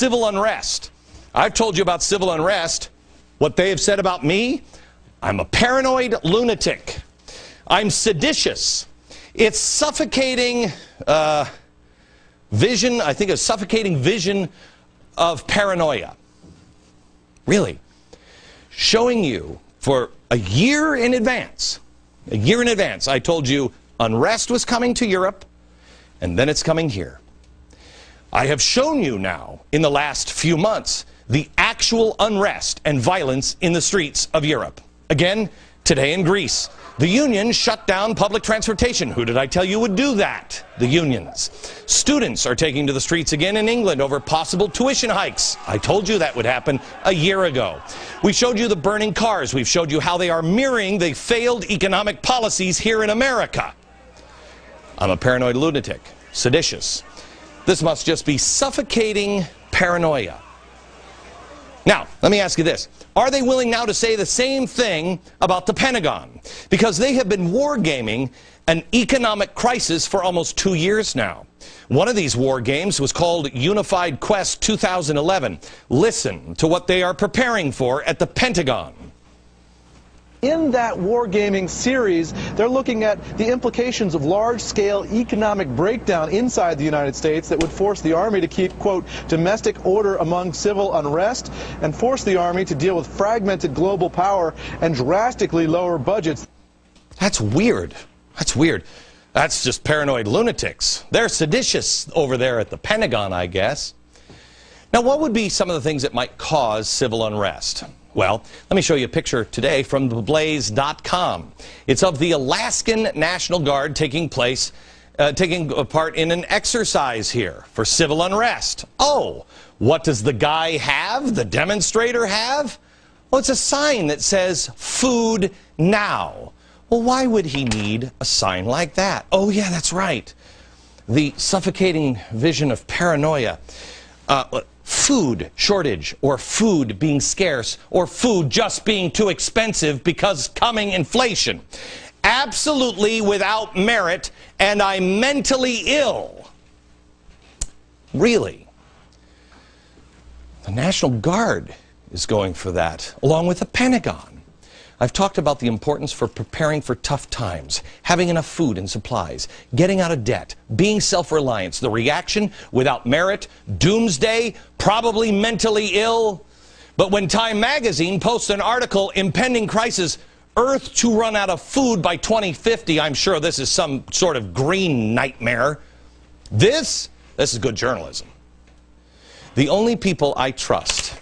civil unrest. I've told you about civil unrest. What they have said about me, I'm a paranoid lunatic. I'm seditious. It's suffocating vision, I think a suffocating vision of paranoia. Really. Showing you for a year in advance, I told you unrest was coming to Europe, and then it's coming here. I have shown you now, in the last few months, the actual unrest and violence in the streets of Europe. Again, today in Greece, the union shut down public transportation. Who did I tell you would do that? The unions. Students are taking to the streets again in England over possible tuition hikes. I told you that would happen a year ago. We showed you the burning cars. We've showed you how they are mirroring the failed economic policies here in America. I'm a paranoid lunatic, seditious. This must just be suffocating paranoia. Now, let me ask you this. Are they willing now to say the same thing about the Pentagon? Because they have been wargaming an economic crisis for almost 2 years now. One of these war games was called Unified Quest 2011. Listen to what they are preparing for at the Pentagon. In that wargaming series, they're looking at the implications of large-scale economic breakdown inside the United States that would force the Army to keep, quote, domestic order among civil unrest and force the Army to deal with fragmented global power and drastically lower budgets. That's weird. That's weird. That's just paranoid lunatics. They're seditious over there at the Pentagon, I guess. Now, what would be some of the things that might cause civil unrest? Well, let me show you a picture today from theblaze.com. It's of the Alaskan National Guard taking part in an exercise here for civil unrest. Oh, what does the guy have, the demonstrator have? Well, it's a sign that says, "Food now." Well, why would he need a sign like that? Oh, yeah, that's right. The suffocating vision of paranoia. Food shortage, or food being scarce, or food just being too expensive because coming inflation. Absolutely without merit, and I'm mentally ill. Really? The National Guard is going for that, along with the Pentagon. I've talked about the importance for preparing for tough times, having enough food and supplies, getting out of debt, being self-reliant. The reaction, without merit, doomsday, probably mentally ill. But when Time magazine posts an article, impending crisis, Earth to run out of food by 2050, I'm sure this is some sort of green nightmare. This is good journalism. The only people I trust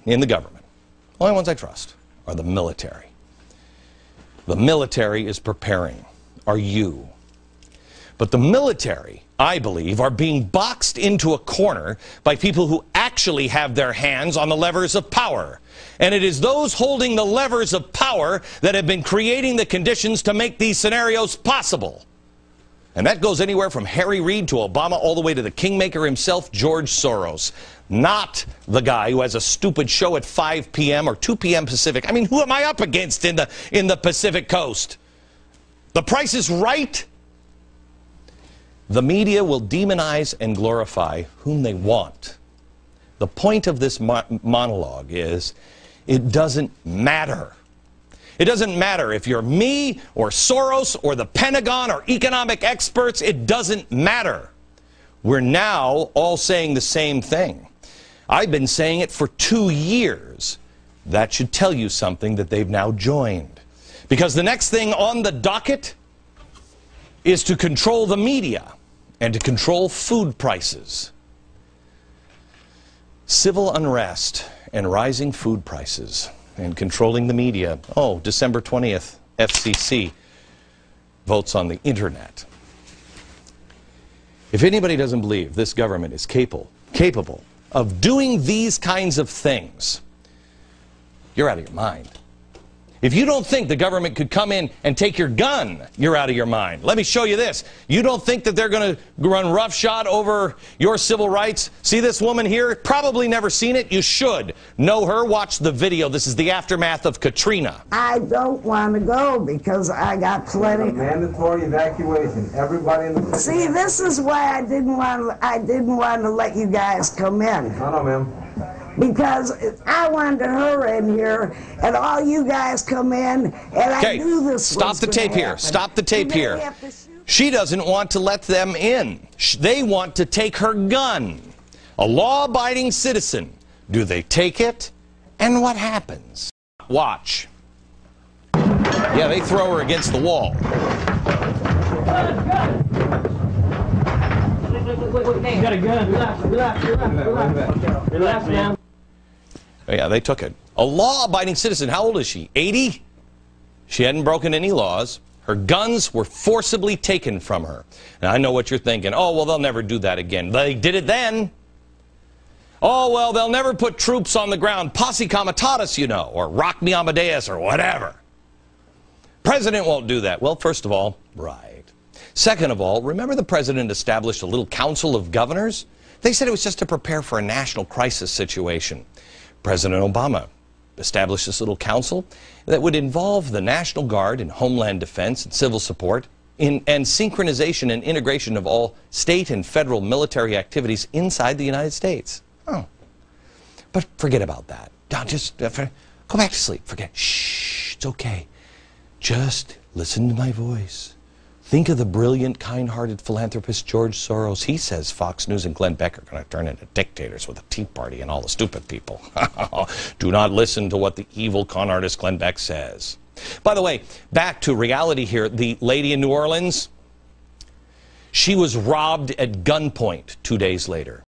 in the government, only ones I trust, are the military. The military is preparing. Are you? But the military, I believe, are being boxed into a corner by people who actually have their hands on the levers of power. And it is those holding the levers of power that have been creating the conditions to make these scenarios possible. And that goes anywhere from Harry Reid to Obama all the way to the kingmaker himself, George Soros. Not the guy who has a stupid show at 5 p.m. or 2 p.m. Pacific. I mean, who am I up against in the Pacific Coast? The Price is Right? The media will demonize and glorify whom they want. The point of this monologue is, it doesn't matter. It doesn't matter if you're me or Soros or the Pentagon or economic experts. It doesn't matter. We're now all saying the same thing. I've been saying it for 2 years. That should tell you something that they've now joined. Because the next thing on the docket is to control the media and to control food prices. Civil unrest and rising food prices and controlling the media. Oh, December 20th, FCC votes on the internet. If anybody doesn't believe this government is capable of doing these kinds of things, you're out of your mind. If you don't think the government could come in and take your gun, you're out of your mind. Let me show you this. You don't think that they're going to run roughshod over your civil rights? See this woman here? Probably never seen it. You should know her. Watch the video. This is the aftermath of Katrina. I don't want to go because I got plenty. Mandatory evacuation. Everybody in the See, this is why I didn't want to let you guys come in. No, ma'am. Because I wanted her in here, and all you guys come in, and I knew this Stop was the tape happen. here. Stop the tape You here. may have to shoot. She doesn't want to let them in. They want to take her gun. A law-abiding citizen. Do they take it? And what happens? Watch. Yeah, they throw her against the wall. You got a gun. Relax, man. Oh, yeah, they took it. A law-abiding citizen. How old is she? 80? She hadn't broken any laws. Her guns were forcibly taken from her. And I know what you're thinking. Oh, well, they'll never do that again. They did it then. Oh, well, they'll never put troops on the ground. Posse Comitatus, you know, or Rock Me Amadeus, or whatever. President won't do that. Well, first of all, right. Second of all, remember the president established a little council of governors? They said it was just to prepare for a national crisis situation. President Obama established this little council that would involve the National Guard and Homeland Defense and civil support and synchronization and integration of all state and federal military activities inside the United States. Oh. But forget about that. Just go back to sleep. Forget. Shh, it's okay. Just listen to my voice. Think of the brilliant, kind-hearted philanthropist George Soros. He says Fox News and Glenn Beck are going to turn into dictators with a Tea Party and all the stupid people. Do not listen to what the evil con artist Glenn Beck says. By the way, back to reality here. The lady in New Orleans, she was robbed at gunpoint 2 days later.